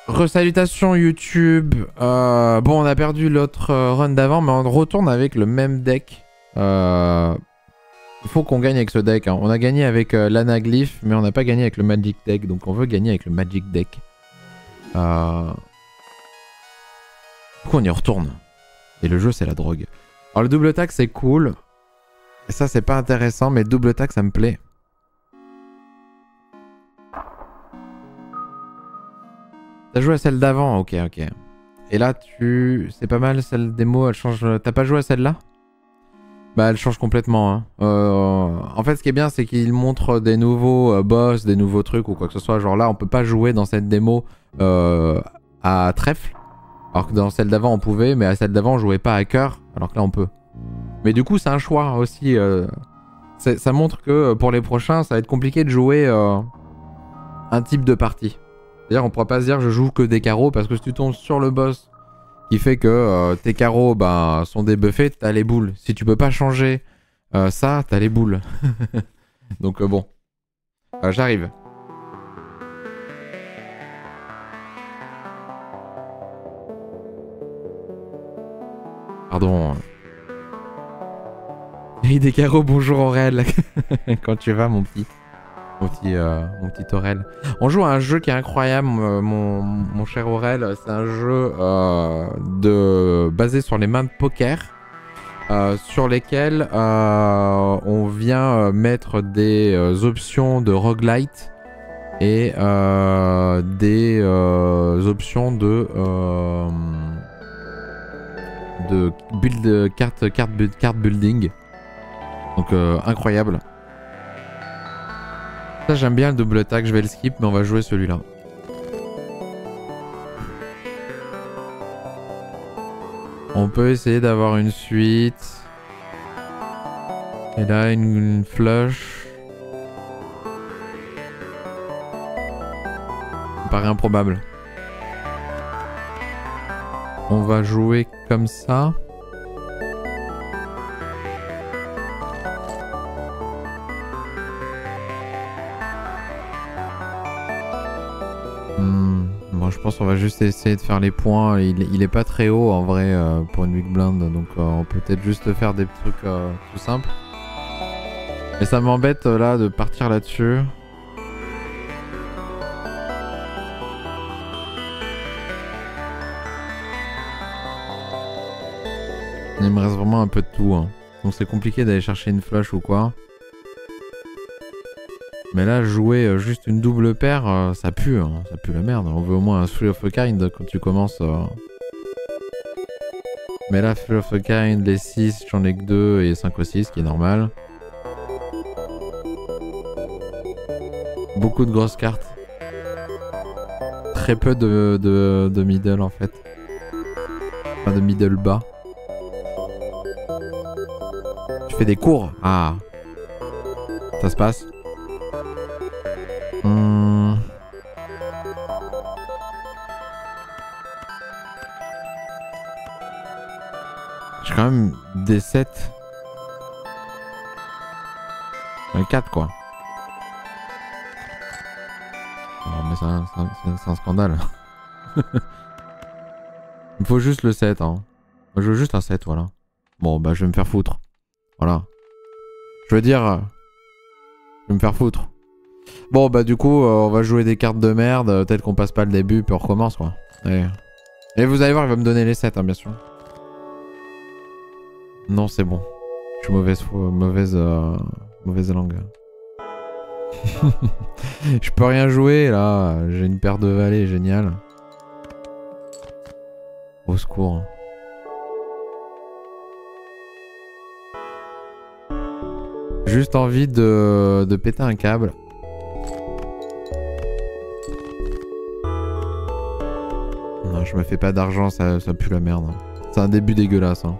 Resalutations YouTube. Bon, on a perdu l'autre run d'avant, mais on retourne avec le même deck. Il faut qu'on gagne avec ce deck. Hein. On a gagné avec l'anaglyph, mais on n'a pas gagné avec le Magic Deck. Donc on veut gagner avec le Magic Deck. Du coup, on y retourne. Et le jeu, c'est la drogue. Alors le double attaque, c'est cool. Et ça, c'est pas intéressant, mais double attaque, ça me plaît. T'as joué à celle d'avant, ok. Et là, c'est pas mal, celle démo, elle change... T'as pas joué à celle-là? Bah, elle change complètement. Hein. En fait, ce qui est bien, c'est qu'il montre des nouveaux boss, des nouveaux trucs ou quoi que ce soit. Genre là, on peut pas jouer dans cette démo à trèfle. Alors que dans celle d'avant, on pouvait, mais à celle d'avant, on jouait pas à cœur. Alors que là, on peut. Mais du coup, c'est un choix aussi. Ça montre que pour les prochains, ça va être compliqué de jouer un type de partie. C'est-à-dire, on pourra pas se dire je joue que des carreaux parce que si tu tombes sur le boss qui fait que tes carreaux sont débuffés, t'as les boules. Si tu peux pas changer ça, t'as les boules. Donc bon. J'arrive. Pardon. Hey des carreaux, bonjour Aurel. Quand tu vas mon petit Aurel. On joue à un jeu qui est incroyable, mon cher Aurel. C'est un jeu basé sur les mains de poker, sur lesquelles on vient mettre des options de roguelite et des options de card building. Donc incroyable. Ça j'aime bien le double attaque, je vais le skip mais on va jouer celui-là. On peut essayer d'avoir une suite. Et là une flush. Ça me paraît improbable. On va jouer comme ça. Je pense qu'on va juste essayer de faire les points. Il est pas très haut en vrai pour une big blind, donc on peut peut-être juste faire des trucs tout simples. Mais ça m'embête là de partir là-dessus. Il me reste vraiment un peu de tout. Hein. Donc c'est compliqué d'aller chercher une flush ou quoi. Mais là, jouer juste une double paire, ça pue, hein, ça pue la merde. On veut au moins un Three of a Kind quand tu commences. Mais là, Three of a Kind, les 6, j'en ai que 2 et 5 aussi, ce qui est normal. Beaucoup de grosses cartes. Très peu de middle en fait. Enfin, de middle bas. Tu fais des cours? Ah. Ça se passe? J'ai quand même des 7. 4 quoi. Non mais c'est un scandale. Il me faut juste le 7 hein. Je veux juste un 7 voilà. Bon bah je vais me faire foutre. Voilà. Je veux dire... je vais me faire foutre. Bon bah du coup on va jouer des cartes de merde, peut-être qu'on passe pas le début puis on recommence quoi. Allez. Et vous allez voir il va me donner les 7 hein, bien sûr. Non c'est bon. Je suis mauvaise langue. Je peux rien jouer là, j'ai une paire de valets génial. Au secours. Juste envie de péter un câble. Non, je me fais pas d'argent, ça pue la merde. C'est un début dégueulasse. Hein.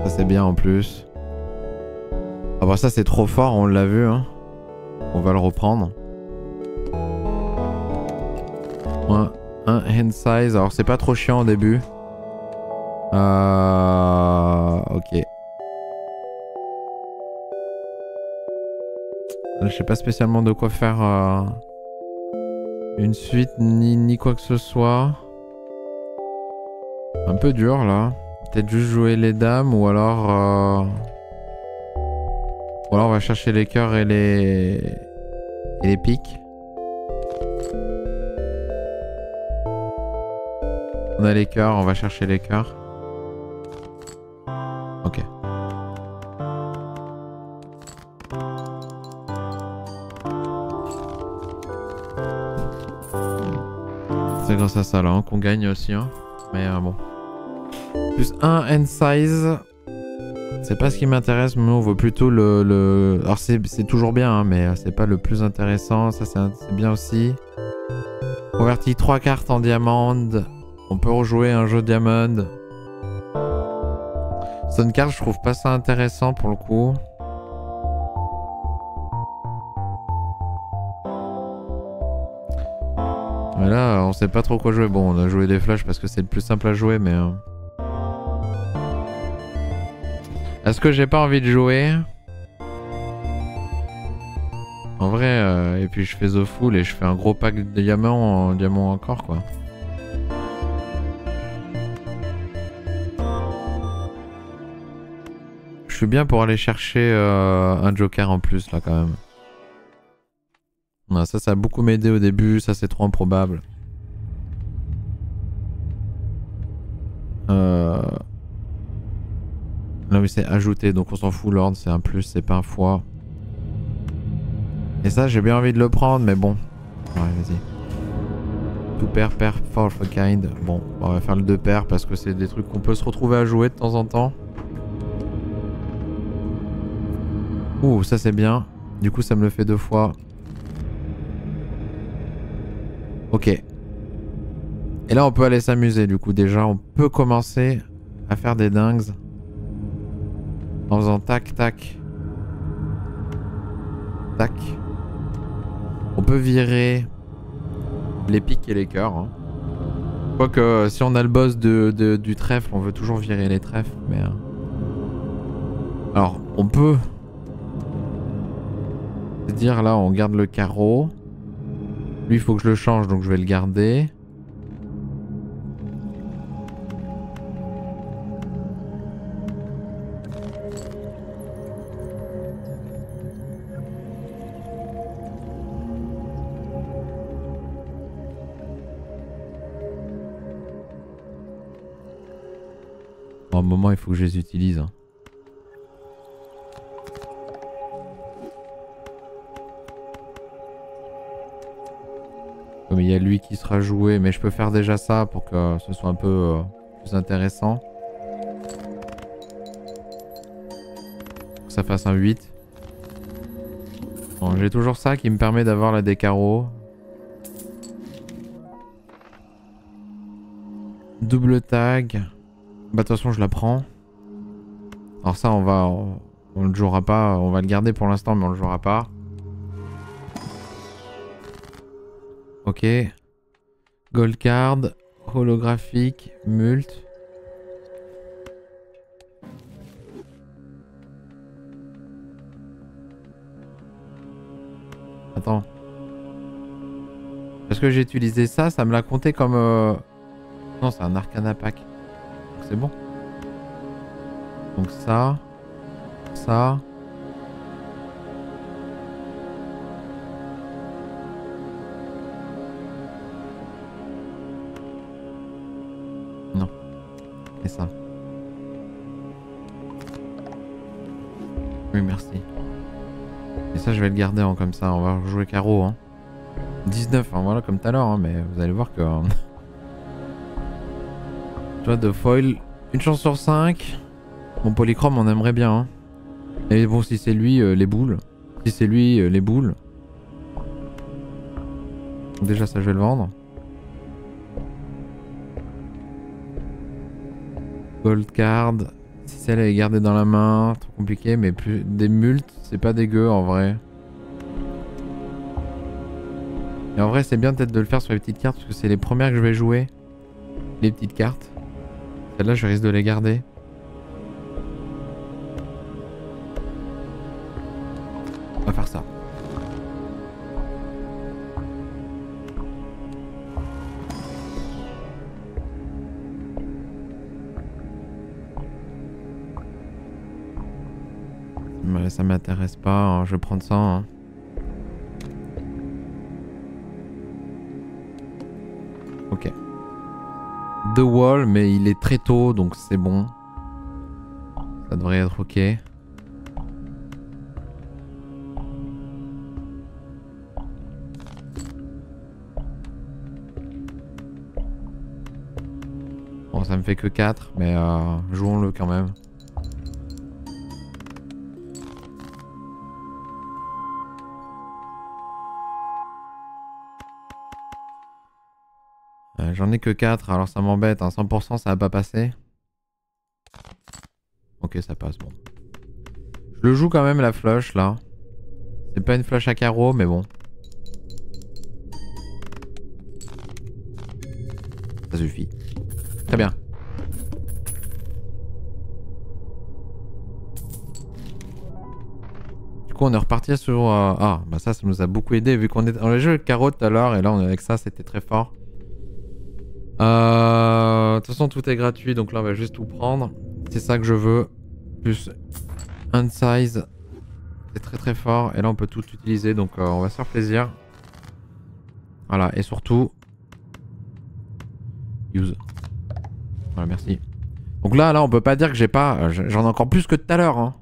Ça c'est bien en plus. Ah bah ça c'est trop fort, on l'a vu. Hein. On va le reprendre. Un hand size, alors c'est pas trop chiant au début. Ok. Je sais pas spécialement de quoi faire une suite ni quoi que ce soit. Un peu dur là. Peut-être juste jouer les dames ou alors on va chercher les cœurs et les piques. On a les cœurs, on va chercher les cœurs. Ok. C'est grâce à ça là hein, qu'on gagne aussi. Hein. Mais bon. Plus 1 end size. C'est pas ce qui m'intéresse, mais on veut plutôt le... Alors c'est toujours bien, hein, mais c'est pas le plus intéressant. Ça c'est bien aussi. Converti 3 cartes en diamant. On peut rejouer un jeu diamond. Stone card, je trouve pas ça intéressant pour le coup. Mais là, on sait pas trop quoi jouer. Bon, on a joué des flashs parce que c'est le plus simple à jouer, mais... Est-ce que j'ai pas envie de jouer? En vrai, et puis je fais The Fool et je fais un gros pack de diamants en diamant encore, quoi. Je suis bien pour aller chercher un joker en plus, là, quand même. Non, ça a beaucoup m'aidé au début, ça c'est trop improbable. Là oui c'est ajouté, donc on s'en fout, Lord, c'est un plus, c'est pas un fois. Et ça j'ai bien envie de le prendre, mais bon. Ouais, vas-y. Tout pair, pair, for of a kind. Bon, on va faire le 2 paires parce que c'est des trucs qu'on peut se retrouver à jouer de temps en temps. Ouh, ça c'est bien. Du coup ça me le fait 2 fois. Ok. Et là on peut aller s'amuser du coup déjà. On peut commencer à faire des dingues. En faisant tac tac. Tac. On peut virer les piques et les cœurs. Hein. Quoique si on a le boss du trèfle, on veut toujours virer les trèfles. Mais alors on peut se dire là on garde le carreau. Lui il faut que je le change donc je vais le garder. À un moment il faut que je les utilise. Hein. Comme il y a lui qui sera joué, mais je peux faire déjà ça pour que ce soit un peu plus intéressant. Que ça fasse un 8. Bon, j'ai toujours ça qui me permet d'avoir la des carreaux. Double tag. Bah de toute façon je la prends. Alors ça on le jouera pas, on va le garder pour l'instant mais on le jouera pas. Ok. Gold card, holographique, mult. Attends. Parce que j'ai utilisé ça, ça me l'a compté comme... Non, c'est un arcana pack. C'est bon. Donc ça. Ça. Non. Et ça. Oui, merci. Et ça, je vais le garder en comme ça. On va jouer carreau. Hein. 19, hein, voilà, comme tout à l'heure. Hein, mais vous allez voir que... Tu vois, de foil, une chance sur 5. Bon, polychrome, on aimerait bien. Hein. Et bon, si c'est lui, les boules. Si c'est lui, les boules. Donc déjà, ça, je vais le vendre. Gold card. Si celle est gardée dans la main, trop compliqué. Mais plus des multes, c'est pas dégueu en vrai. Et en vrai, c'est bien peut-être de le faire sur les petites cartes parce que c'est les premières que je vais jouer. Les petites cartes. Celles-là, je risque de les garder. On va faire ça. Mais ça m'intéresse pas, hein. Je vais prendre ça. Hein. Ok. The Wall, mais il est très tôt, donc c'est bon. Ça devrait être ok. Bon, ça me fait que 4, mais jouons-le quand même. J'en ai que 4, alors ça m'embête. Hein. 100% ça va pas passer. Ok, ça passe, bon. Je le joue quand même la flush là. C'est pas une flush à carreau, mais bon. Ça suffit. Très bien. Du coup, on est reparti sur... Ah, bah ça nous a beaucoup aidé vu qu'on est... On a joué avec carreau tout à l'heure et là, on est avec ça, c'était très fort. De toute façon, tout est gratuit, donc là, on va juste tout prendre. C'est ça que je veux. Plus un size. C'est très très fort. Et là, on peut tout utiliser, donc on va se faire plaisir. Voilà, et surtout... Use. Voilà, merci. Donc là, on peut pas dire que j'ai pas... J'en ai encore plus que tout à l'heure, hein.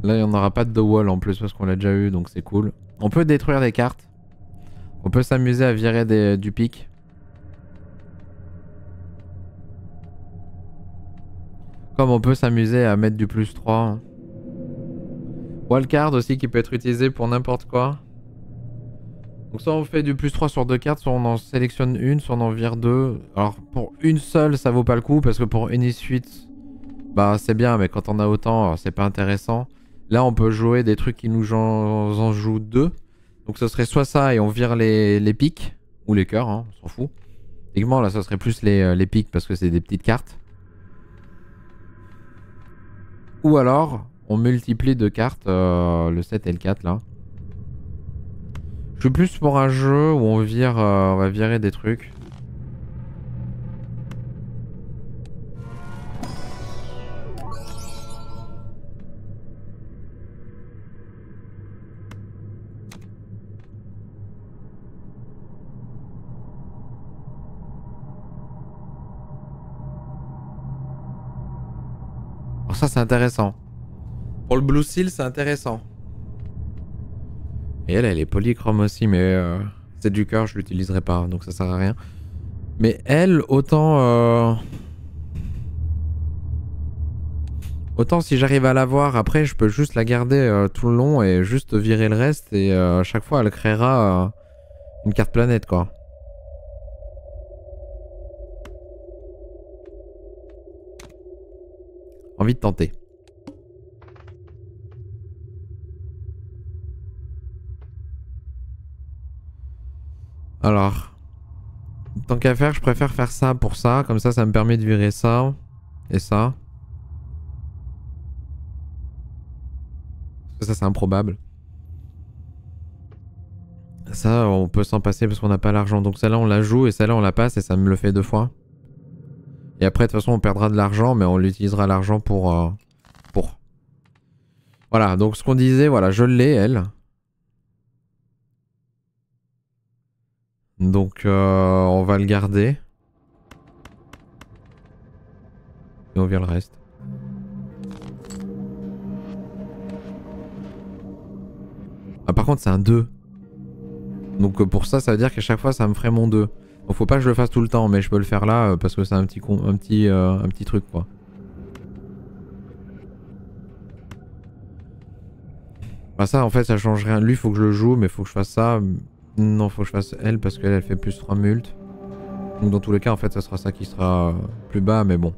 Là, il n'y en aura pas de The Wall en plus parce qu'on l'a déjà eu, donc c'est cool. On peut détruire des cartes. On peut s'amuser à virer du pic. Comme on peut s'amuser à mettre du plus 3. Wildcard aussi qui peut être utilisé pour n'importe quoi. Donc soit on fait du plus 3 sur 2 cartes, soit on en sélectionne une, soit on en vire 2. Alors pour une seule, ça vaut pas le coup parce que pour une suite, bah c'est bien, mais quand on a autant, c'est pas intéressant. Là, on peut jouer des trucs qui nous en jouent 2. Donc ce serait soit ça et on vire les pics, ou les cœurs, hein, on s'en fout. Techniquement, là, ça serait plus les pics parce que c'est des petites cartes. Ou alors, on multiplie 2 cartes, le 7 et le 4 là. Je suis plus pour un jeu où on va virer des trucs. Alors ça, c'est intéressant. Pour le Blue Seal, c'est intéressant. Et elle est polychrome aussi, mais c'est du cœur, je l'utiliserai pas, donc ça sert à rien. Mais elle, autant... Autant si j'arrive à l'avoir, après je peux juste la garder tout le long et juste virer le reste. Et à chaque fois, elle créera une carte planète, quoi. Envie de tenter. Alors, tant qu'à faire, je préfère faire ça pour ça. Comme ça me permet de virer ça et ça. Parce que ça, c'est improbable. Ça, on peut s'en passer parce qu'on n'a pas l'argent. Donc celle-là, on la joue et celle-là, on la passe et ça me le fait 2 fois. Et après, de toute façon, on perdra de l'argent, mais on l'utilisera l'argent pour... Voilà, donc ce qu'on disait, voilà, je l'ai, elle. Donc, on va le garder. Et on vire le reste. Ah, par contre, c'est un 2. Donc pour ça, ça veut dire qu'à chaque fois, ça me ferait mon 2. Donc faut pas que je le fasse tout le temps, mais je peux le faire là parce que c'est un petit truc, quoi. Bah ça, en fait, ça change rien. Lui, faut que je le joue, mais faut que je fasse ça. Non, faut que je fasse elle parce qu'elle, elle fait plus 3 multes. Donc dans tous les cas, en fait, ça sera ça qui sera plus bas, mais bon.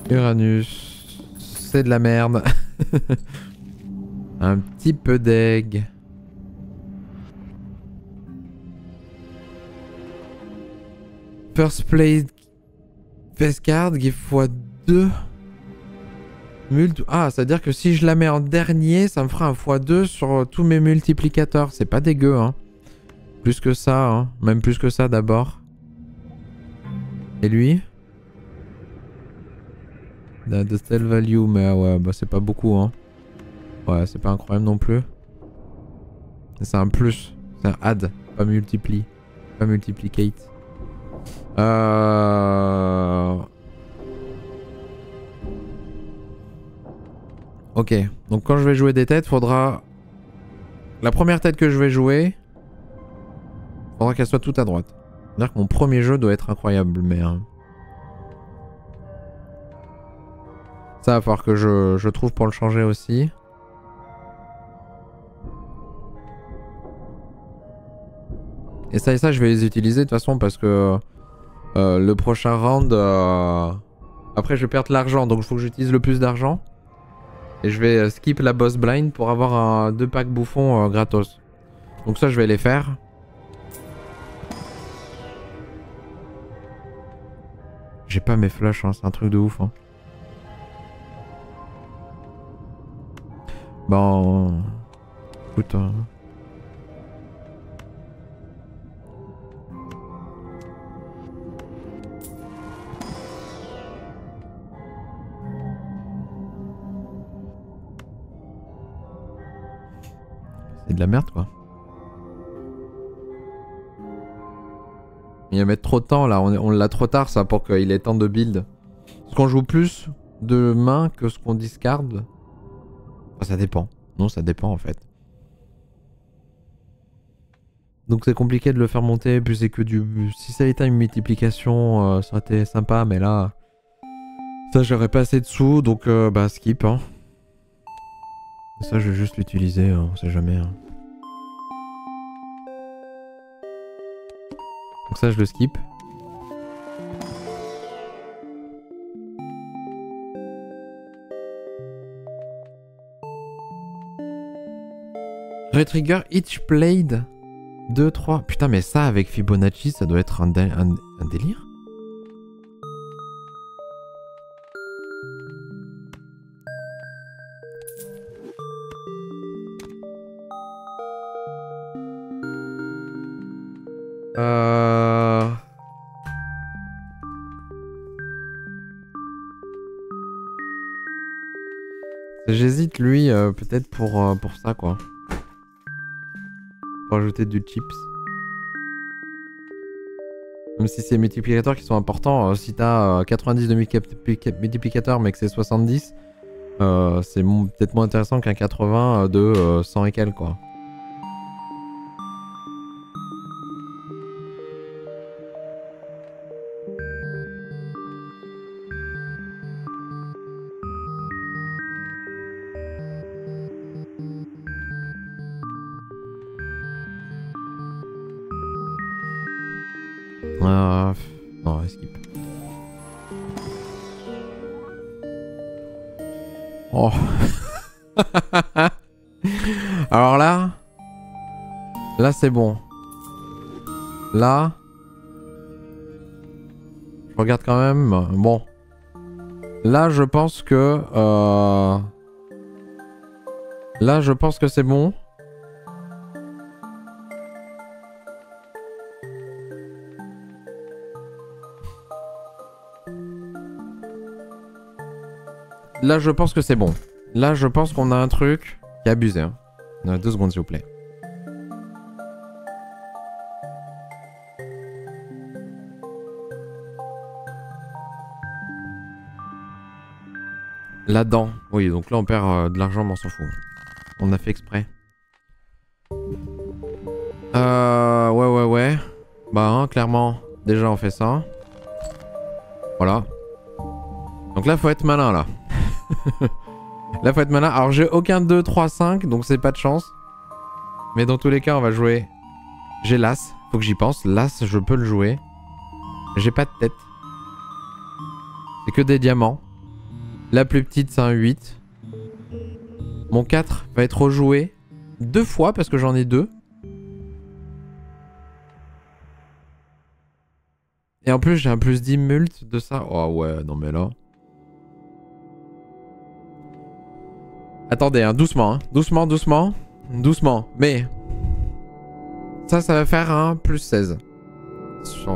Uranus, c'est de la merde. Un petit peu d'egg. First play face card, give x2. Mult. Ah, c'est-à-dire que si je la mets en dernier, ça me fera un x2 sur tous mes multiplicateurs. C'est pas dégueu, hein. Plus que ça, hein. Même plus que ça d'abord. Et lui? The sell value, mais ouais, bah c'est pas beaucoup, hein. Ouais, c'est pas incroyable non plus. C'est un plus. C'est un add, pas multiplie. Pas multiplicate. Ok, donc quand je vais jouer des têtes, faudra... La première tête que je vais jouer, faudra qu'elle soit toute à droite. C'est-à-dire que mon premier jeu doit être incroyable, mais... Ça va falloir que je trouve pour le changer aussi. Et ça, je vais les utiliser de toute façon parce que le prochain round... Après, je vais perdre l'argent, donc il faut que j'utilise le plus d'argent. Et je vais skip la boss blind pour avoir 2 packs bouffons gratos. Donc ça, je vais les faire. J'ai pas mes flashs, hein, c'est un truc de ouf. Hein. Bon... Écoute... C'est de la merde quoi. Il va mettre trop de temps là, on l'a trop tard ça pour qu'il ait temps de build. Est-ce qu'on joue plus de mains que ce qu'on discarde? Enfin, ça dépend. Non, ça dépend en fait. Donc c'est compliqué de le faire monter, puis c'est que du... Si ça était une multiplication, ça aurait été sympa, mais là... Ça j'aurais pas assez de sous, donc bah skip hein. Ça je vais juste l'utiliser, on sait jamais. Hein. Donc ça je le skip. Retrigger each played 2, 3. Putain mais ça avec Fibonacci ça doit être un délire. J'hésite lui peut-être pour ça quoi. Pour ajouter du chips. Même si c'est multiplicateurs qui sont importants, si t'as 90 de multiplicateurs mais que c'est 70, c'est peut-être moins intéressant qu'un 80 de 100 et quelques quoi. Non, skip. Oh. Alors là c'est bon. Là, je regarde quand même. Bon. Là, je pense que... Là, je pense que c'est bon. Là, je pense que c'est bon. Là, je pense qu'on a un truc qui est abusé. Hein. 2 secondes, s'il vous plaît. Là-dedans. Oui, donc là, on perd de l'argent, mais on s'en fout. On a fait exprès. Ouais. Bah, hein, clairement, déjà, on fait ça. Voilà. Donc là, faut être malin, là. Là, faut être malin. Alors, j'ai aucun 2, 3, 5, donc c'est pas de chance. Mais dans tous les cas, on va jouer... J'ai l'As. Faut que j'y pense. L'As, je peux le jouer. J'ai pas de tête. C'est que des diamants. La plus petite, c'est un 8. Mon 4 va être rejoué 2 fois parce que j'en ai 2. Et en plus, j'ai un plus 10 mult de ça. Oh ouais, non mais là... Attendez, hein, doucement, hein. Doucement. Mais... Ça va faire un plus 16. Sur,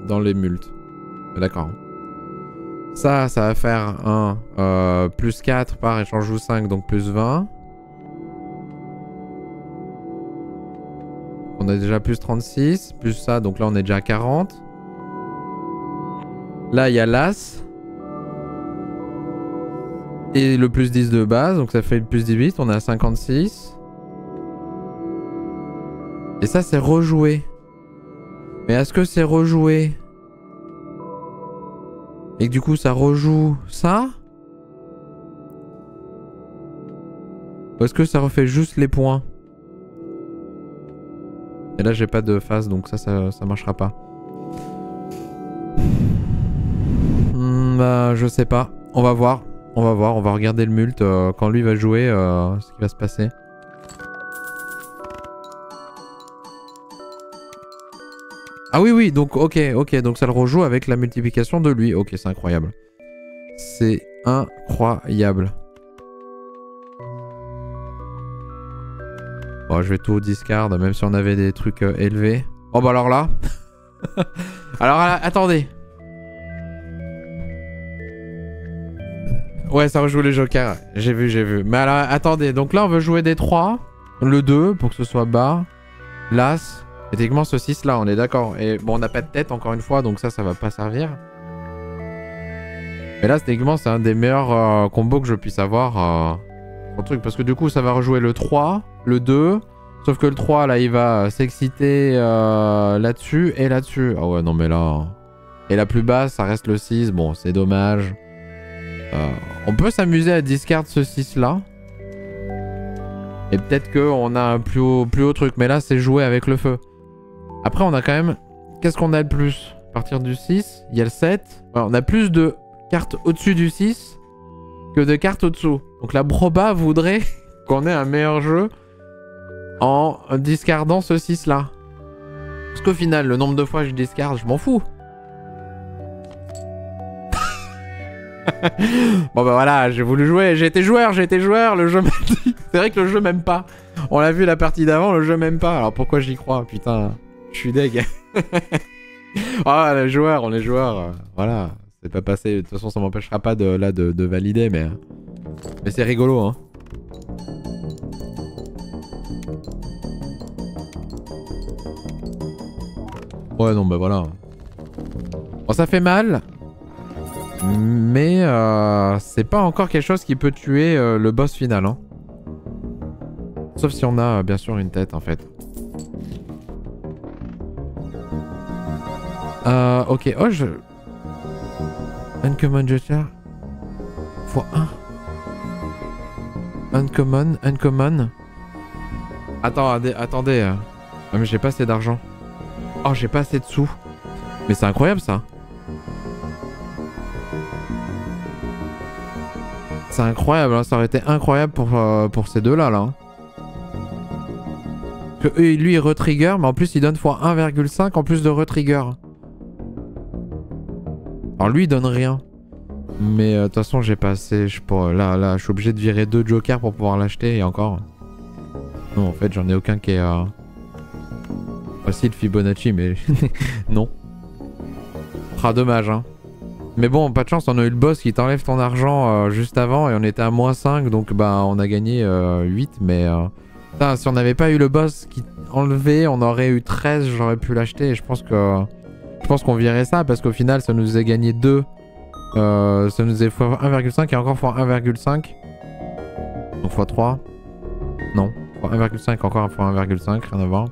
dans les multes. D'accord. Ça va faire un plus 4 par échange joue 5, donc plus 20. On a déjà plus 36, plus ça, donc là on est déjà à 40. Là il y a l'As. Et le plus 10 de base, donc ça fait le plus 18, on est à 56. Et ça c'est rejoué. Mais est-ce que c'est rejoué? Et que du coup ça rejoue ça? Ou est-ce que ça refait juste les points? Et là j'ai pas de face donc ça marchera pas. Bah je sais pas. On va voir. On va regarder le mult quand lui va jouer ce qui va se passer. Ah oui, donc ok, donc ça le rejoue avec la multiplication de lui. Ok, c'est incroyable. C'est incroyable. Bon, je vais tout discard, même si on avait des trucs élevés. Oh bah alors là... alors attendez. Ouais, ça rejoue les jokers. J'ai vu. Mais alors, attendez, donc là on veut jouer des 3. Le 2 pour que ce soit bas. L'As. Et techniquement ce 6 là, on est d'accord. Et bon, on n'a pas de tête encore une fois, donc ça va pas servir. Mais là, techniquement, c'est un des meilleurs combos que je puisse avoir sur le truc. Parce que du coup, ça va rejouer le 3, le 2. Sauf que le 3, là, il va s'exciter là-dessus et là-dessus. Ah ouais, non mais là... Et la plus basse, ça reste le 6. Bon, c'est dommage. On peut s'amuser à discard ce 6 là. Et peut-être qu'on a un plus haut truc. Mais là, c'est jouer avec le feu. Après, on a quand même... Qu'est-ce qu'on a le plus? À partir du 6, il y a le 7. Alors, on a plus de cartes au-dessus du 6 que de cartes au-dessous. Donc la proba voudrait qu'on ait un meilleur jeu en discardant ce 6 là. Parce qu'au final, le nombre de fois que je discarde, je m'en fous. Bon bah voilà, j'ai voulu jouer, j'ai été joueur, le jeu m'a dit. C'est vrai que le jeu m'aime pas. On l'a vu la partie d'avant, le jeu m'aime pas. Alors pourquoi j'y crois? Putain, je suis deg. Ah, les joueurs, on est joueurs. Voilà, c'est pas passé. De toute façon, ça m'empêchera pas de valider, mais c'est rigolo, hein. Ouais, non, bah voilà. Bon, ça fait mal. Mais c'est pas encore quelque chose qui peut tuer le boss final, hein. Sauf si on a bien sûr une tête en fait. Ok, oh je... Uncommon Joker x1. Uncommon. Attendez. Ah, mais j'ai pas assez d'argent. Oh, j'ai pas assez de sous. Mais c'est incroyable ça. C'est incroyable, hein. Ça aurait été incroyable pour ces deux-là, là. Parce que lui, il retrigger, mais en plus, il donne x 1,5 en plus de retrigger. Alors lui, il donne rien. Mais de toute façon, j'ai pas assez. Là, je suis obligé de virer 2 jokers pour pouvoir l'acheter, et encore. Non, en fait, j'en ai aucun qui est... Aussi de Fibonacci, mais... non. Ah, dommage, hein. Mais bon, pas de chance, on a eu le boss qui t'enlève ton argent juste avant et on était à -5, donc bah on a gagné 8, mais putain, si on n'avait pas eu le boss qui enlevait, on aurait eu 13, j'aurais pu l'acheter et je pense qu'on virait ça parce qu'au final ça nous a gagné 2, ça nous est fois 1,5 et encore fois 1,5, donc fois 3, non, fois 1,5 encore fois 1,5, rien à voir,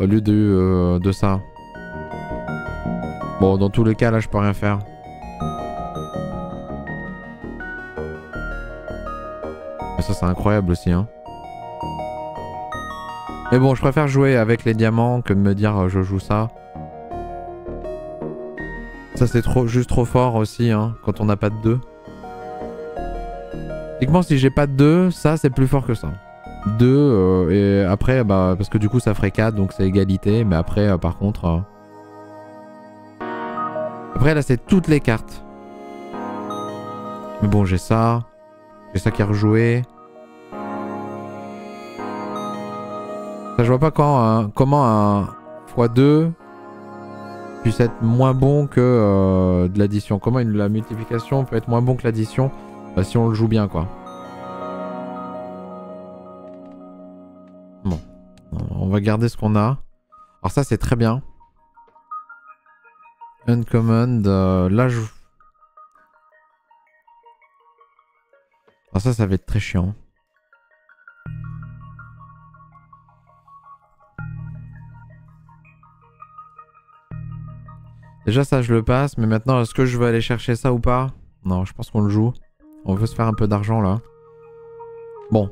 au lieu de ça. Bon, dans tous les cas, là, je peux rien faire. Mais ça, c'est incroyable aussi, hein. Mais bon, je préfère jouer avec les diamants que de me dire je joue ça. Ça, c'est juste trop fort aussi, hein, quand on n'a pas de 2. Techniquement, si j'ai pas de 2, ça, c'est plus fort que ça. 2, et après, bah, parce que du coup, ça ferait 4, donc c'est égalité. Mais après, par contre... Après là c'est toutes les cartes. Mais bon j'ai ça. J'ai ça qui a rejoué. Ça, je vois pas comment un x2 puisse être moins bon que de l'addition. Comment la multiplication peut être moins bon que l'addition si on le joue bien, quoi. Bon. On va garder ce qu'on a. Alors ça, c'est très bien. Uncommon, là, je... Alors ça va être très chiant. Déjà ça je le passe, mais maintenant est-ce que je veux aller chercher ça ou pas? Non, je pense qu'on le joue. On veut se faire un peu d'argent là. Bon.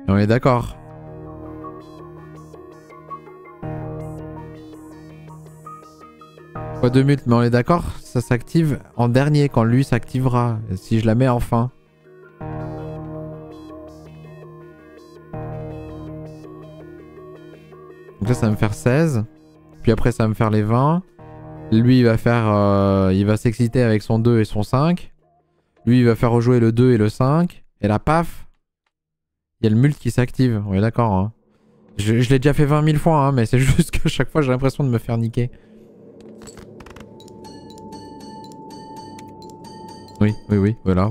Et on est d'accord. Pas de mute, mais on est d'accord, ça s'active en dernier quand lui s'activera. Si je la mets en fin. Donc là ça va me faire 16. Puis après ça va me faire les 20. Lui il va faire... il va s'exciter avec son 2 et son 5. Lui il va faire rejouer le 2 et le 5. Et là paf, il y a le mult qui s'active. On est d'accord, hein. Je l'ai déjà fait 20 000 fois, hein, mais c'est juste que chaque fois j'ai l'impression de me faire niquer. Oui, voilà.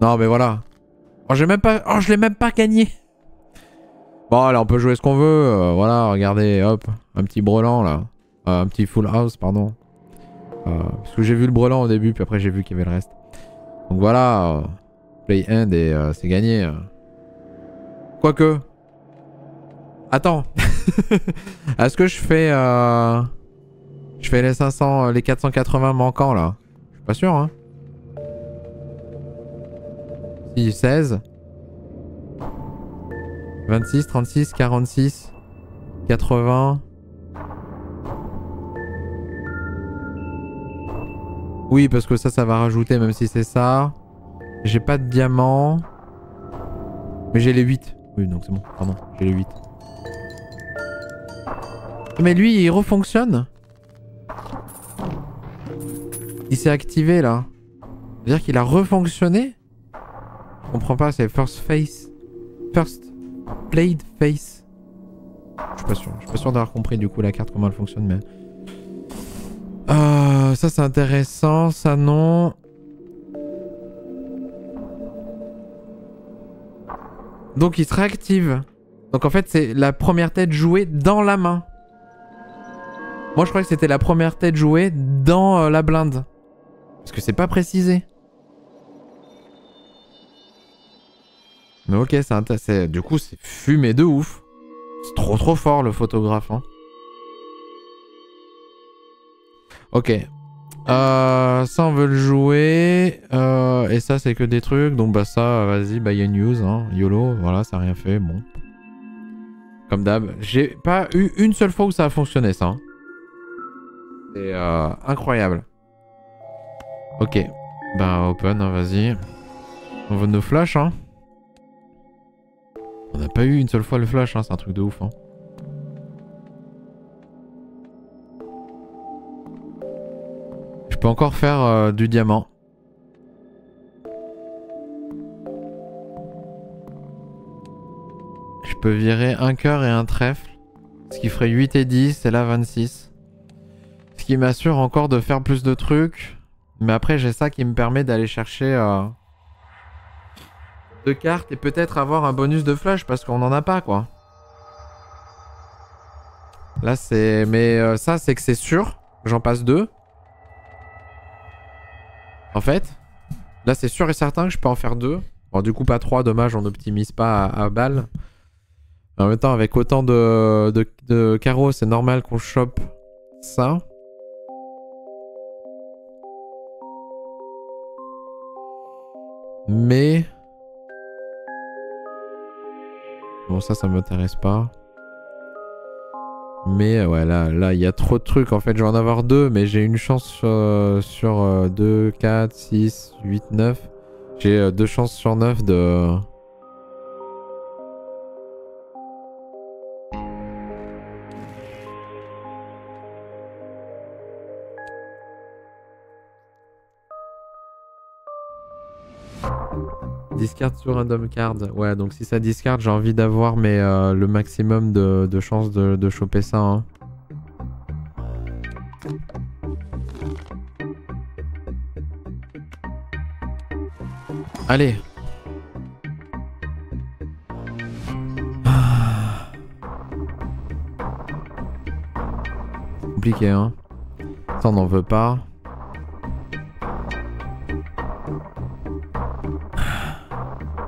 Non mais voilà. Oh, j'ai même pas... Oh, je l'ai même pas gagné. Bon, allez, on peut jouer ce qu'on veut. Voilà, regardez, hop. Un petit brelan, là. Un petit full house, pardon. Parce que j'ai vu le brelan au début, puis après j'ai vu qu'il y avait le reste. Donc voilà. Play end et c'est gagné. Quoique. Attends. Est-ce que je fais... Je fais les 500, les 480 manquants, là? Je suis pas sûr, hein. Si, 16. 26, 36, 46, 80. Oui, parce que ça va rajouter, même si c'est ça. J'ai pas de diamant. Mais j'ai les 8. Oui, donc c'est bon, pardon, j'ai les 8. Mais lui, il refonctionne. Il s'est activé, là. C'est-à-dire qu'il a refonctionné? Je comprends pas, c'est first face. First played face. Je suis pas sûr. Je suis pas sûr d'avoir compris, du coup, la carte, comment elle fonctionne, mais... ça, c'est intéressant. Ça, non. Donc, il se réactive. Donc, en fait, c'est la première tête jouée dans la main. Moi, je crois que c'était la première tête jouée dans la blinde. Parce que c'est pas précisé. Mais ok, du coup, c'est fumé de ouf. C'est trop fort, le photographe. Hein. Ok. Ça, on veut le jouer. Et ça, c'est que des trucs. Donc, bah, ça, vas-y, buy a news. Hein. YOLO, voilà, ça a rien fait. Bon. Comme d'hab. J'ai pas eu une seule fois où ça a fonctionné, ça. Hein. C'est incroyable. Ok. Bah, open, hein, vas-y. On veut nos flash, hein. On n'a pas eu une seule fois le flash, hein. C'est un truc de ouf, hein. Je peux encore faire du diamant. Je peux virer un cœur et un trèfle. Ce qui ferait 8 et 10 et là 26. Ce qui m'assure encore de faire plus de trucs. Mais après j'ai ça qui me permet d'aller chercher 2 cartes et peut-être avoir un bonus de flash parce qu'on n'en a pas quoi. Là c'est... Mais ça c'est que c'est sûr. J'en passe 2. En fait. Là c'est sûr et certain que je peux en faire 2. Bon du coup pas 3, dommage on n'optimise pas à balle. En même temps, avec autant de carreaux, c'est normal qu'on chope ça. Mais... Bon, ça m'intéresse pas. Mais ouais, là, il y a trop de trucs. En fait, je vais en avoir 2, mais j'ai une chance sur 2, 4, 6, 8, 9. J'ai 2 chances sur 9 de... Discard sur random card. Ouais, donc si ça discard, j'ai envie d'avoir le maximum de chances de choper ça. Hein. Allez. Compliqué, hein. Ça, on n'en veut pas.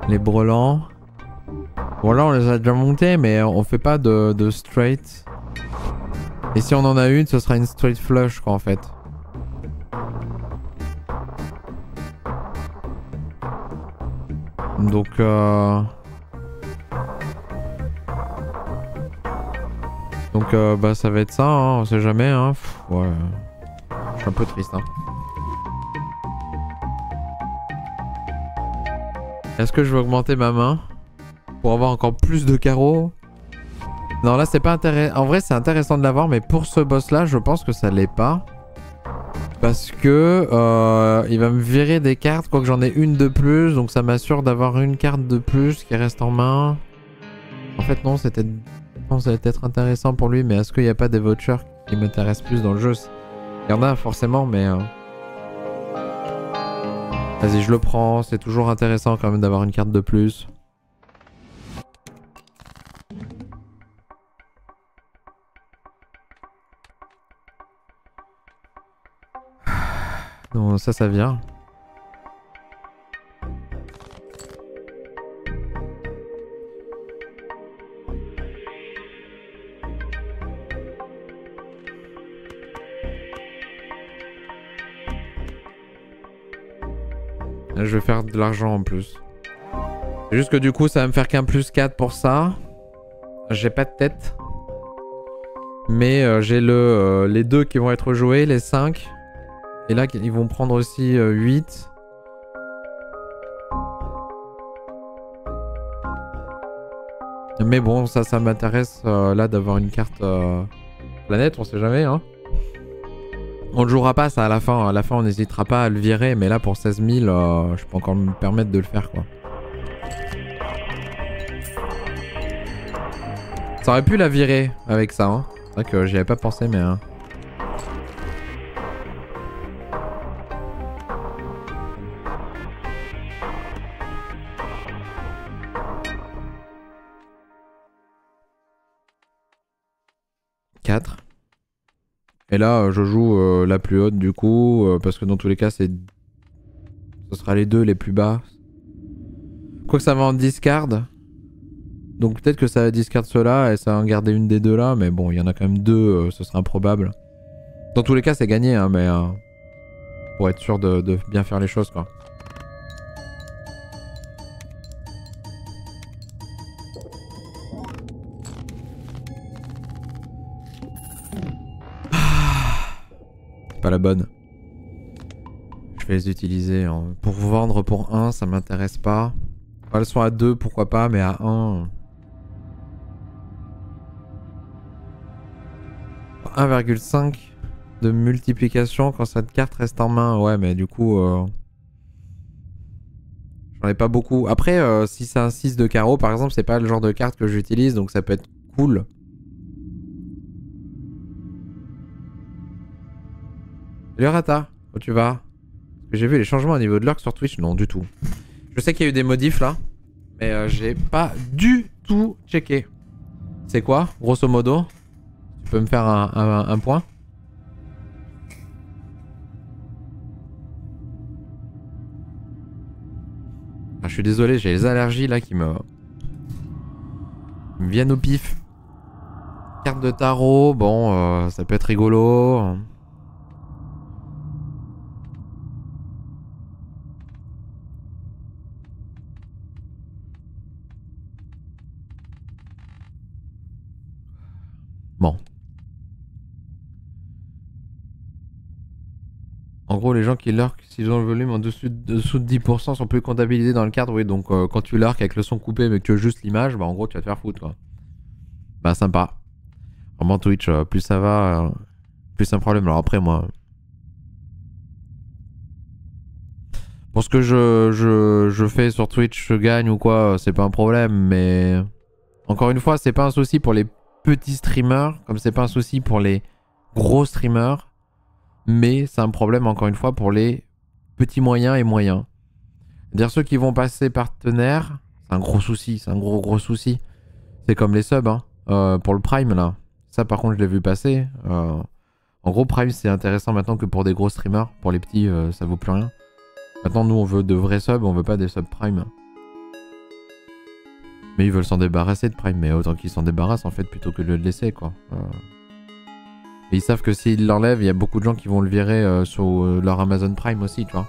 Les brelans. Bon, là, on les a déjà montés, mais on fait pas de straight. Et si on en a une, ce sera une straight flush, quoi, en fait. Donc, bah, ça va être ça, hein, on sait jamais, hein. Pff, ouais. Je suis un peu triste, hein. Est-ce que je veux augmenter ma main pour avoir encore plus de carreaux? Non, là, c'est pas intéressant. En vrai, c'est intéressant de l'avoir, mais pour ce boss-là, je pense que ça l'est pas. Parce que il va me virer des cartes, quoique j'en ai une de plus, donc ça m'assure d'avoir une carte de plus qui reste en main. En fait, non, ça allait être intéressant pour lui, mais est-ce qu'il n'y a pas des vouchers qui m'intéressent plus dans le jeu? Il y en a forcément, mais... Vas-y, je le prends. C'est toujours intéressant quand même d'avoir une carte de plus. Non, ça vient. Là, je vais faire de l'argent en plus. C'est juste que du coup, ça va me faire qu'un plus 4 pour ça. J'ai pas de tête. Mais j'ai les 2 qui vont être joués, les 5. Et là, ils vont prendre aussi 8. Mais bon, ça m'intéresse là d'avoir une carte planète, on sait jamais, hein. On ne jouera pas ça à la fin. À la fin, on n'hésitera pas à le virer. Mais là, pour 16 000, je peux encore me permettre de le faire, quoi. Ça aurait pu la virer avec ça, hein. C'est vrai que j'y avais pas pensé, mais... Et là, je joue la plus haute du coup, parce que dans tous les cas, ce sera les 2 les plus bas. Quoique ça va en discard. Donc peut-être que ça va discard ceux-là et ça va en garder une des 2 là, mais bon, il y en a quand même 2, ce sera improbable. Dans tous les cas, c'est gagné, hein, mais pour être sûr de bien faire les choses, quoi. Pas la bonne. Je vais les utiliser hein. Pour vendre pour 1, ça m'intéresse pas. Elles sont à 2, pourquoi pas, mais à 1... 1,5 de multiplication quand cette carte reste en main. Ouais, mais du coup... j'en ai pas beaucoup. Après, si c'est un 6 de carreau, par exemple, c'est pas le genre de carte que j'utilise, donc ça peut être cool. Salut Rata, où tu vas? J'ai vu les changements au niveau de l'orc sur Twitch? Non, du tout. Je sais qu'il y a eu des modifs là, mais j'ai pas du tout checké. C'est quoi, grosso modo? Tu peux me faire un point? Ah, je suis désolé, j'ai les allergies là qui me viennent au pif. Carte de tarot, bon, ça peut être rigolo. Bon. En gros, les gens qui lurk, s'ils ont le volume en dessous de 10%, sont plus comptabilisés dans le cadre. Oui, donc quand tu lurk avec le son coupé mais que tu veux juste l'image, bah en gros, tu vas te faire foutre, quoi. Bah, sympa. Vraiment, Twitch, plus ça va, plus c'est un problème. Alors après, moi... Pour ce que je fais sur Twitch, je gagne ou quoi, c'est pas un problème, mais... Encore une fois, c'est pas un souci pour les petits streamers, comme c'est pas un souci pour les gros streamers, mais c'est un problème, encore une fois, pour les petits moyens et moyens. C'est-à-dire ceux qui vont passer partenaires, c'est un gros souci, c'est un gros souci. C'est comme les subs, hein, pour le Prime, là. Ça, par contre, je l'ai vu passer. En gros, Prime, c'est intéressant maintenant que pour des gros streamers. Pour les petits, ça vaut plus rien. Maintenant, nous, on veut de vrais subs, on veut pas des subs Prime. Mais ils veulent s'en débarrasser de Prime, mais autant qu'ils s'en débarrassent, en fait, plutôt que de le laisser, quoi. Et ils savent que s'ils l'enlèvent, il y a beaucoup de gens qui vont le virer sur leur Amazon Prime aussi, tu vois.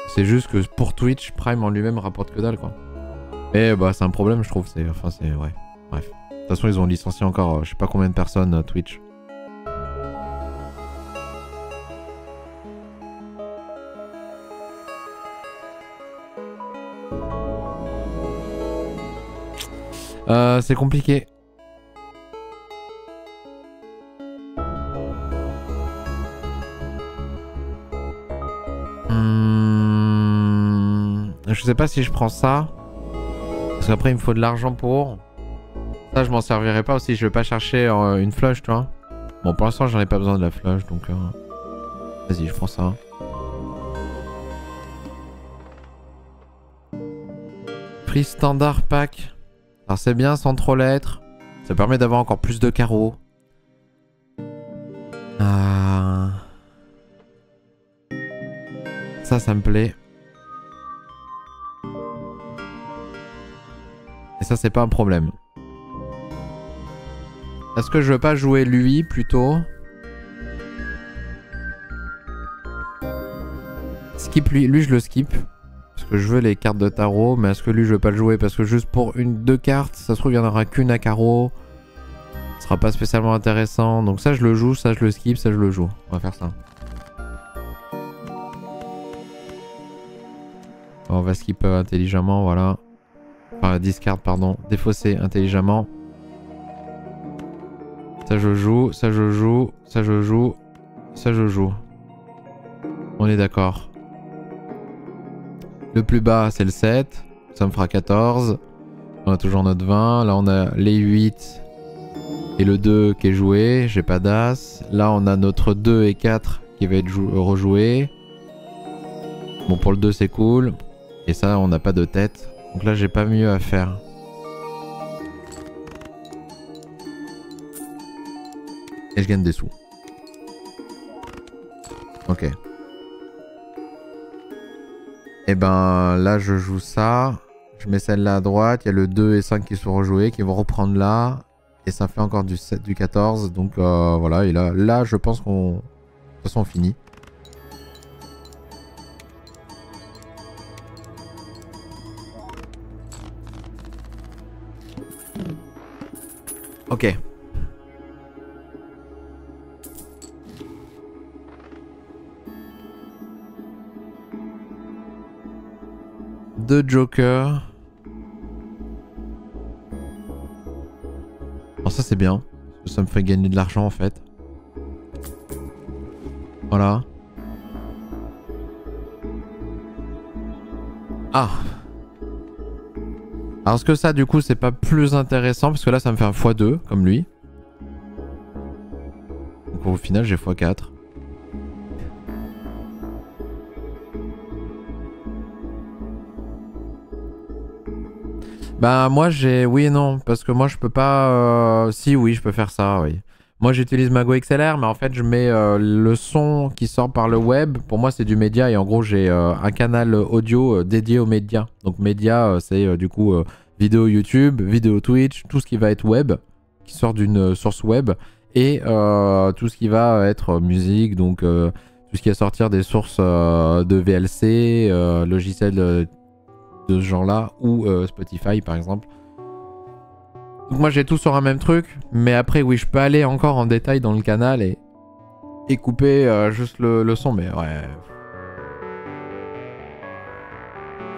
C'est juste que pour Twitch, Prime en lui-même rapporte que dalle, quoi. Et bah, c'est un problème, je trouve. Enfin, c'est... Ouais. Bref. De toute façon, ils ont licencié encore je sais pas combien de personnes Twitch. C'est compliqué. Je sais pas si je prends ça. Parce qu'après il me faut de l'argent pour. Ça je m'en servirai pas aussi. Je vais pas chercher une flush, tu vois. Bon, pour l'instant j'en ai pas besoin de la flush, donc vas-y, je prends ça. Prix standard pack. Alors c'est bien sans trop l'être. Ça permet d'avoir encore plus de carreaux. Ça me plaît. Et ça c'est pas un problème. Est-ce que je veux pas jouer lui plutôt? Skip lui. Lui je le skip. Parce que je veux les cartes de tarot. Mais est-ce que lui je veux pas le jouer? Parce que juste pour deux cartes, ça se trouve il y en aura qu'une à carreau. Ce sera pas spécialement intéressant. Donc ça je le joue, ça je le skip, ça je le joue. On va faire ça. On va skip intelligemment, voilà. Enfin discard pardon. Défausser intelligemment. Ça je joue, ça je joue, ça je joue, ça je joue. On est d'accord. Le plus bas c'est le 7. Ça me fera 14. On a toujours notre 20. Là on a les 8 et le 2 qui est joué. J'ai pas d'as. Là on a notre 2 et 4 qui va être rejoué. Bon pour le 2 c'est cool. Et ça on n'a pas de tête. Donc là j'ai pas mieux à faire. Et je gagne des sous. Ok. Et ben là je joue ça. Je mets celle-là à droite. Il y a le 2 et 5 qui sont rejoués, qui vont reprendre là. Et ça fait encore du 7, du 14. Donc voilà. Et là je pense qu'on... De toute façon on finit. Ok. Deux jokers. Alors ça c'est bien. Parce que ça me fait gagner de l'argent en fait. Voilà. Ah. Alors est-ce que ça du coup c'est pas plus intéressant? Parce que là ça me fait un x2 comme lui. Donc au final j'ai x4. Bah moi j'ai... Oui et non. Parce que moi je peux pas... Si oui je peux faire ça, oui. Moi j'utilise Mago XLR mais en fait je mets le son qui sort par le web. Pour moi c'est du média et en gros j'ai un canal audio dédié aux médias. Donc média c'est du coup vidéo YouTube, vidéo Twitch, tout ce qui va être web, qui sort d'une source web. Et tout ce qui va être musique, donc tout ce qui va sortir des sources de VLC, logiciels de ce genre-là, ou Spotify par exemple. Donc moi j'ai tout sur un même truc, mais après oui je peux aller encore en détail dans le canal et couper juste le son, mais ouais.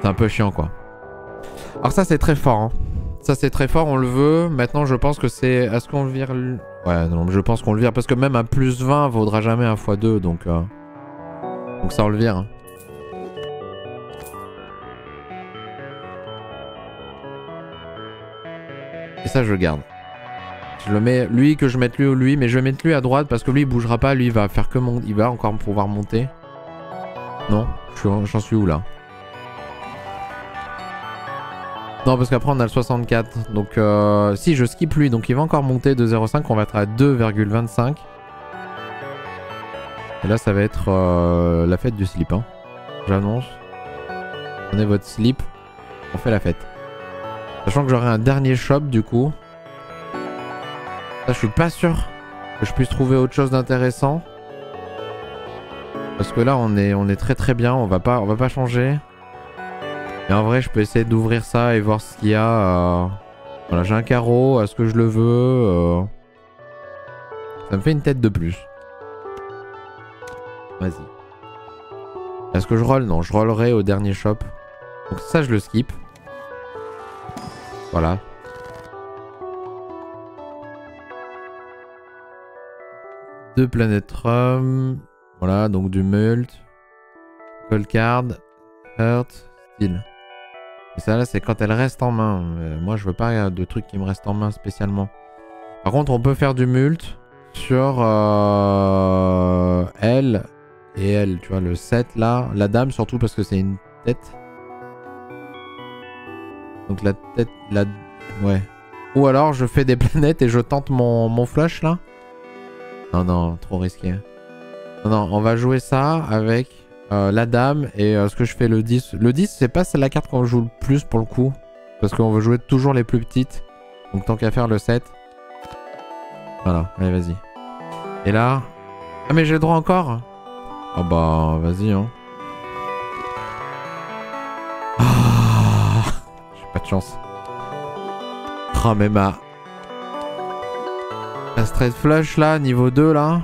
C'est un peu chiant quoi. Alors ça c'est très fort, hein. Ça c'est très fort, on le veut. Maintenant je pense que c'est... Est-ce qu'on le vire? Ouais non, je pense qu'on le vire parce que même un plus 20 vaudra jamais un x2 donc... Donc ça on le vire. Hein. Et ça je le garde. Je le mets lui, que je mette lui ou lui, mais je vais mettre lui à droite parce que lui il bougera pas, lui il va faire que monter, il va encore pouvoir monter. Non, j'en suis où là? Non parce qu'après on a le 64, donc si je skip lui, donc il va encore monter de 0,5, on va être à 2,25. Et là ça va être la fête du slip, hein. J'annonce. Prenez votre slip, on fait la fête. Sachant que j'aurai un dernier shop du coup. Ça je suis pas sûr que je puisse trouver autre chose d'intéressant. Parce que là on est très très bien, on va pas changer. Et en vrai je peux essayer d'ouvrir ça et voir ce qu'il y a. Voilà, j'ai un carreau, est-ce que je le veux Ça me fait une tête de plus. Vas-y. Est-ce que je roll? Non, je rollerai au dernier shop. Donc ça je le skip. Voilà. Deux planètes Rum. Voilà, donc du mult. Cold card. Hurt. Steel. Et ça là c'est quand elle reste en main. Moi je veux pas de trucs qui me restent en main spécialement. Par contre on peut faire du mult sur elle et elle. Tu vois le 7 là. La dame surtout parce que c'est une tête. Donc la tête... Ouais. Ou alors je fais des planètes et je tente mon flush là. Non non, trop risqué. Non non, on va jouer ça avec... la dame et ce que je fais le 10. Le 10 c'est pas la carte qu'on joue le plus pour le coup. Parce qu'on veut jouer toujours les plus petites. Donc tant qu'à faire le 7. Voilà, allez vas-y. Et là... Ah mais j'ai le droit encore. Oh bah vas-y hein. Ah, j'ai pas de chance. Oh mais ma straight flush là, niveau 2 là.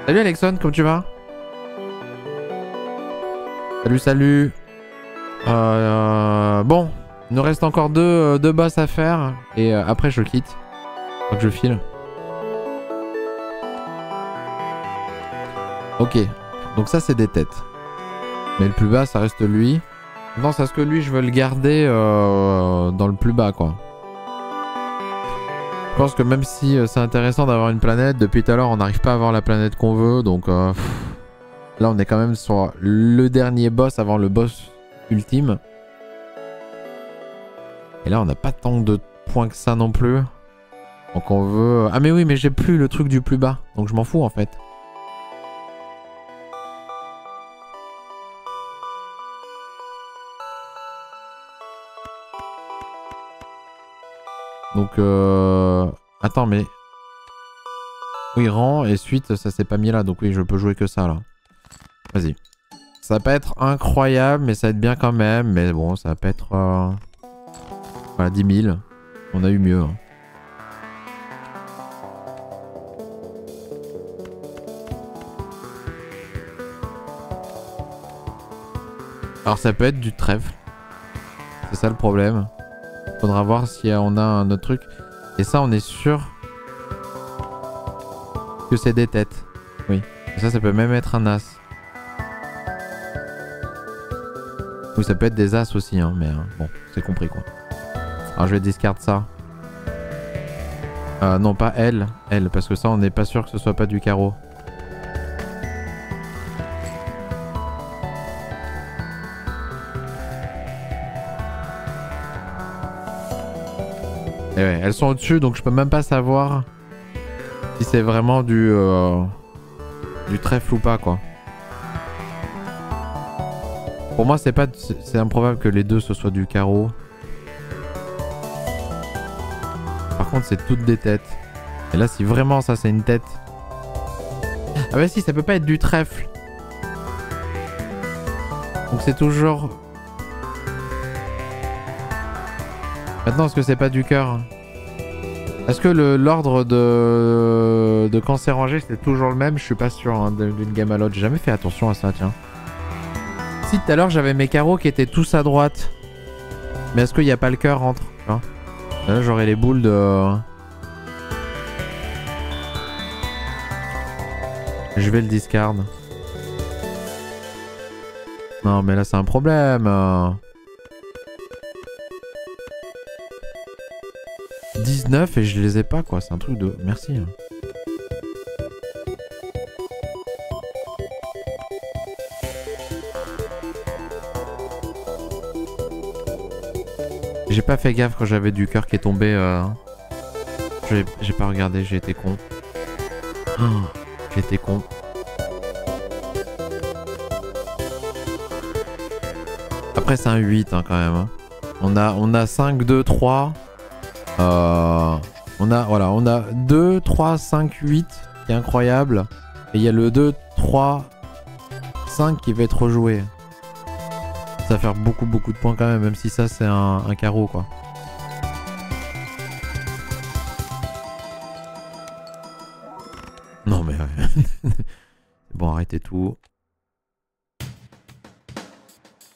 Salut Alexon, comment tu vas? Salut, salut. Bon, il nous reste encore deux boss à faire. Et après, je quitte. Donc, je file. Ok. Donc, ça, c'est des têtes. Mais le plus bas, ça reste lui. Non, c'est parce que lui, je veux le garder dans le plus bas, quoi. Je pense que même si c'est intéressant d'avoir une planète, depuis tout à l'heure, on n'arrive pas à avoir la planète qu'on veut. Donc... Là, on est quand même sur le dernier boss avant le boss ultime. Et là, on n'a pas tant de points que ça non plus. Donc on veut... Ah mais oui, mais j'ai plus le truc du plus bas. Donc je m'en fous en fait. Donc attends, mais... Oui, rang et suite, ça s'est pas mis là. Donc oui, je peux jouer que ça là. Vas-y. Ça va pas être incroyable, mais ça va être bien quand même. Mais bon, ça va pas être... Voilà, 10 000. On a eu mieux. Hein. Alors ça peut être du trèfle. C'est ça le problème. Faudra voir si on a un autre truc. Et ça, on est sûr que c'est des têtes. Oui. Et ça peut même être un as. Oui, ça peut être des as aussi, hein, mais bon, c'est compris quoi. Alors je vais discard ça. Non, pas elle, parce que ça, on n'est pas sûr que ce soit pas du carreau. Et ouais, elles sont au-dessus, donc je peux même pas savoir si c'est vraiment du trèfle ou pas, quoi. Pour moi, c'est improbable que les deux ce soit du carreau. Par contre, c'est toutes des têtes. Et là, si vraiment ça, c'est une tête... Ah bah si, ça peut pas être du trèfle. Donc c'est toujours... Maintenant, est-ce que c'est pas du cœur? Est-ce que l'ordre de quand c'est rangé, c'est toujours le même? Je suis pas sûr hein, d'une game à l'autre. J'ai jamais fait attention à ça, tiens. Si, tout à l'heure, j'avais mes carreaux qui étaient tous à droite. Mais est-ce qu'il n'y a pas le cœur entre? Là, j'aurais les boules de... Je vais le discard. Non mais là c'est un problème. 19 et je les ai pas quoi, c'est un truc de... Merci. J'ai pas fait gaffe quand j'avais du cœur qui est tombé. J'ai pas regardé, j'ai été con. Oh, j'ai été con. Après c'est un 8 hein, quand même. Hein. On a 5, 2, 3. On a 2, 3, 5, 8 qui est incroyable. Et il y a le 2, 3, 5 qui va être rejoué. Ça va faire beaucoup de points quand même si ça c'est un carreau quoi. Non mais... bon arrêtez tout.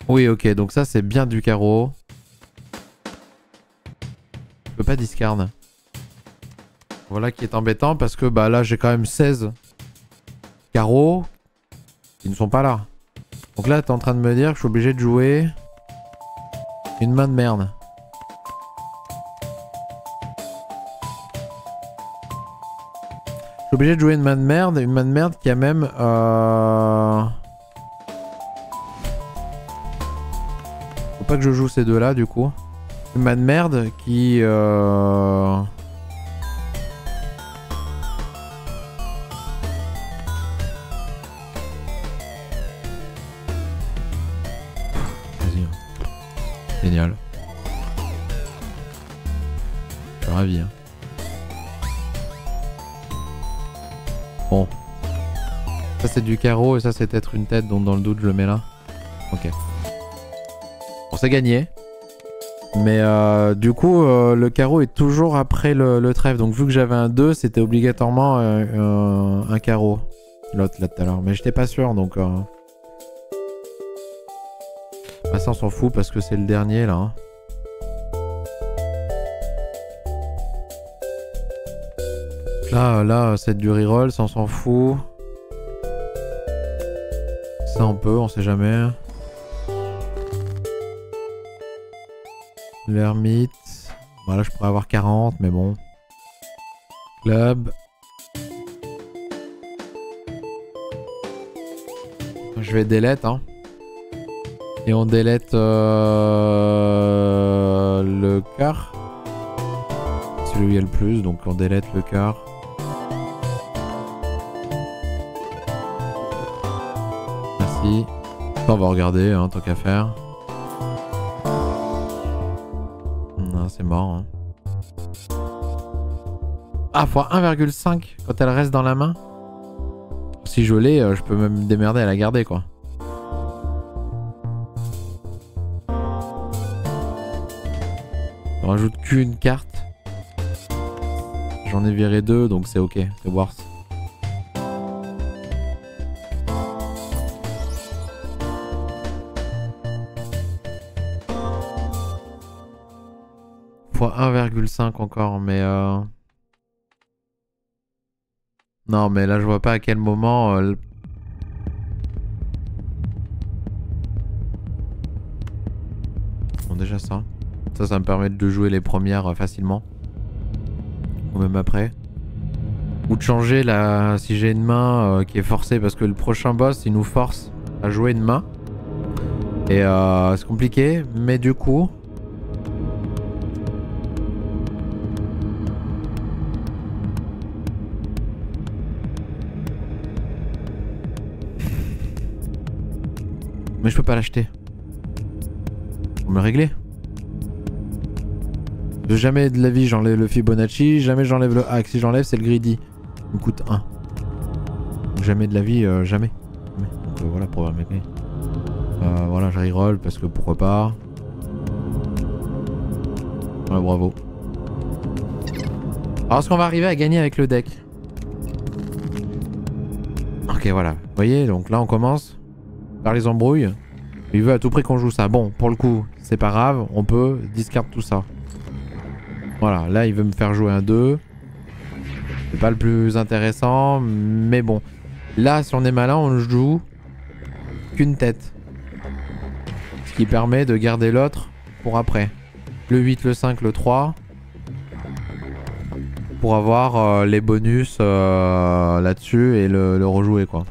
Oui ok donc ça c'est bien du carreau. Je peux pas discard. Voilà qui est embêtant parce que bah là j'ai quand même 16 carreaux qui ne sont pas là. Donc là t'es en train de me dire que je suis obligé de jouer une main de merde. Je suis obligé de jouer une main de merde qui a même... Faut pas que je joue ces deux là du coup. Une main de merde qui... Vas-y. Génial. Je suis ravi. Hein. Bon. Ça c'est du carreau et ça c'est peut-être une tête donc dans le doute je le mets là. Ok. Bon c'est gagné. Mais du coup le carreau est toujours après le trèfle. Donc vu que j'avais un 2 c'était obligatoirement un carreau. L'autre là tout à l'heure. Mais j'étais pas sûr donc... Ah, ça on s'en fout parce que c'est le dernier là. Hein. Là c'est du reroll, ça on s'en fout. Ça on peut, on sait jamais. L'ermite. Voilà, je pourrais avoir 40, mais bon. Club. Je vais delete, hein. Et on delete le quart. C'est lui où il y a le plus, donc on delete le quart. Merci. On va regarder, hein, tant qu'à faire. Non, c'est mort. Hein. Ah, fois 1,5 quand elle reste dans la main. Si je l'ai, je peux même me démerder à la garder, quoi. On rajoute qu'une carte. J'en ai viré 2, donc c'est ok, c'est worse. Fois 1,5 encore, mais non, mais là je vois pas à quel moment... Bon, déjà ça. Ça me permet de jouer les premières facilement. Ou même après. Ou de changer la... si j'ai une main qui est forcée, parce que le prochain boss il nous force à jouer une main. Et c'est compliqué, mais du coup... Mais je peux pas l'acheter. Faut me régler. Jamais de la vie j'enlève le Fibonacci, jamais j'enlève le hack. Si j'enlève c'est le greedy. Il me coûte 1. Donc jamais de la vie, jamais. Donc voilà pour me régler. Voilà je reroll parce que pourquoi pas. Ouais bravo. Alors est-ce qu'on va arriver à gagner avec le deck? Ok voilà. Vous voyez donc là on commence par les embrouilles. Il veut à tout prix qu'on joue ça. Bon pour le coup c'est pas grave. On peut discard tout ça. Voilà, là il veut me faire jouer un 2. C'est pas le plus intéressant, mais bon. Là, si on est malin, on joue qu'une tête. qui permet de garder l'autre pour après. Le 8, le 5, le 3. Pour avoir les bonus là-dessus et le rejouer quoi.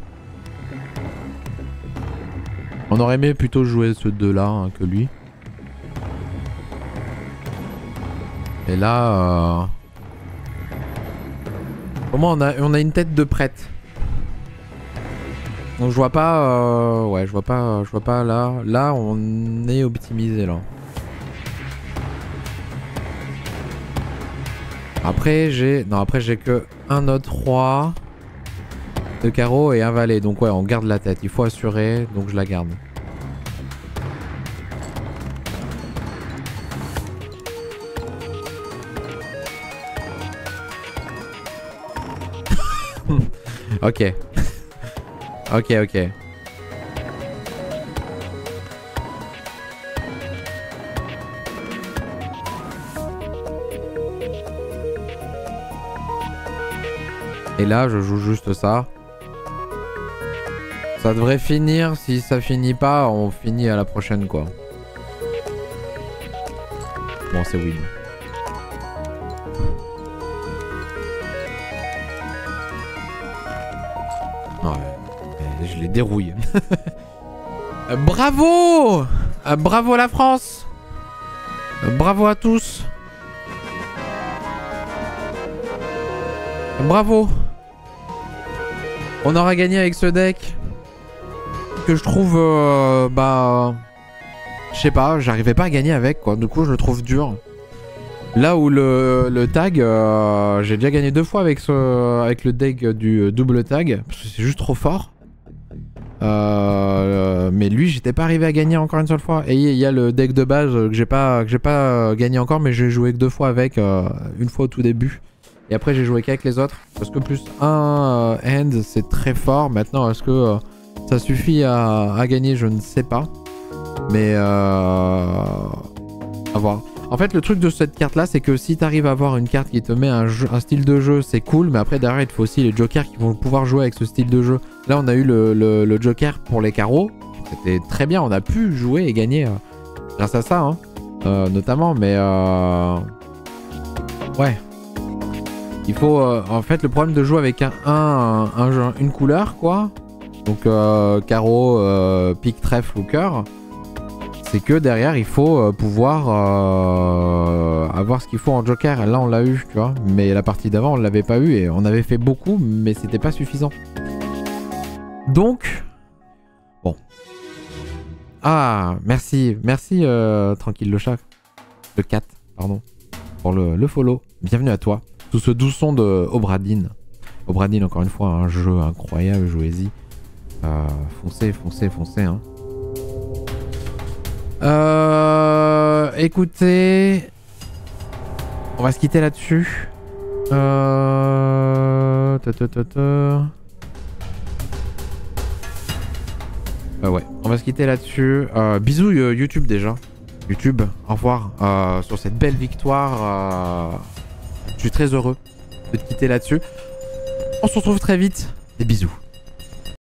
On aurait aimé plutôt jouer ce 2 là hein, que lui. Et là... Au moins on a une tête de prête. Donc je vois pas... ouais je vois pas là. Là on est optimisé là. Après j'ai... Non après j'ai que un autre roi de carreau et un valet. Donc ouais on garde la tête. Il faut assurer. Donc je la garde. Ok. Ok ok. Et là, je joue juste ça. Ça devrait finir. Si ça finit pas, on finit à la prochaine, quoi. Bon, c'est win. Ouais, je les dérouille. Bravo! Bravo la France! Bravo à tous! Bravo! On aura gagné avec ce deck que je trouve bah je sais pas, j'arrivais pas à gagner avec quoi, du coup je le trouve dur. Là où le tag, j'ai déjà gagné 2 fois avec le deck du double tag parce que c'est juste trop fort. Mais lui j'étais pas arrivé à gagner encore une seule fois. Et il y a le deck de base que j'ai pas gagné encore, mais j'ai joué que 2 fois avec, une fois au tout début. Et après j'ai joué qu'avec les autres. Parce que plus 1 hand c'est très fort. Maintenant est-ce que ça suffit à gagner, je ne sais pas. Mais à voir. En fait le truc de cette carte là c'est que si t'arrives à avoir une carte qui te met un style de jeu c'est cool. Mais après derrière il te faut aussi les jokers qui vont pouvoir jouer avec ce style de jeu. Là on a eu le joker pour les carreaux. C'était très bien, on a pu jouer et gagner grâce à ça hein. Notamment mais ouais. Il faut en fait le problème de jouer avec une couleur quoi. Donc carreau, pique, trèfle ou cœur. C'est que derrière il faut pouvoir avoir ce qu'il faut en joker. Et là on l'a eu tu vois. Mais la partie d'avant on l'avait pas eu et on avait fait beaucoup mais c'était pas suffisant. Donc bon. Ah merci tranquille le chat. Le 4 pardon. Pour le follow. Bienvenue à toi. Tout ce doux son de Obradine. Obradine, encore une fois, un jeu incroyable, jouez-y. Foncez hein. Écoutez, on va se quitter là-dessus. Ouais, on va se quitter là-dessus. Bisous YouTube déjà. YouTube, au revoir sur cette belle victoire. Je suis très heureux de te quitter là-dessus. On se retrouve très vite. Des bisous.